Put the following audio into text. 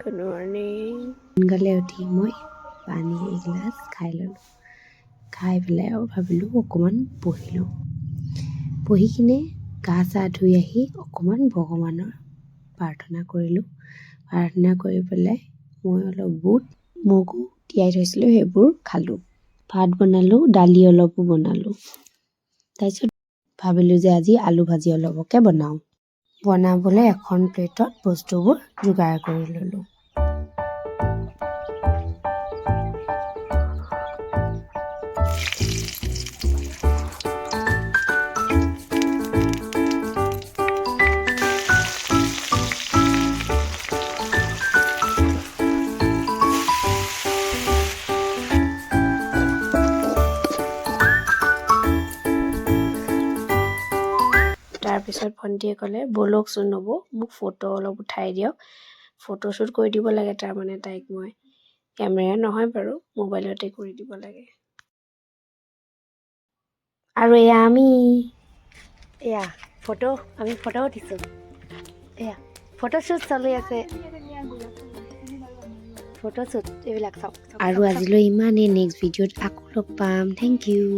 Good morning. সোনকালে উঠি মই পানী এগিলাচ খাই ল'লোঁ। খাই পেলাই আৰু ভাবিলোঁ অকণমান পঢ়িলোঁ। পঢ়ি কিনে গা চা ধুই আহি অকণমান ভগৱানৰ প্ৰাৰ্থনা কৰিলোঁ। প্ৰাৰ্থনা কৰি পেলাই মই অলপ বুট মগু তিয়াই থৈছিলোঁ, সেইবোৰ খালোঁ। ভাত বনালোঁ, দালি অলপো বনালোঁ। তাৰপিছত ভাবিলোঁ যে আজি আলু ভাজি অলপকে বনাওঁ। বনাবলৈ এখন প্লেটত বস্তুবোৰ যোগাৰ কৰি ল'লোঁ। তাৰপিছত ভণ্টিয়ে ক'লে ব'লকচোন নবৌ, মোক ফটো অলপ উঠাই দিয়ক। ফটোশ্বুট কৰি দিব লাগে তাৰমানে তাইক মই। কেমেৰা নহয় বাৰু, মোবাইলতে কৰি দিব লাগে। আৰু এয়া আমি ফটো উঠিছোঁ। এয়া ফটোশ্বুট চলি আছে, ফটোশ্বুট এইবিলাক চাওক। আৰু আজিলৈ ইমানেই, নেক্সট ভিডিঅ'ত আকৌ লগ পাম। Thank U.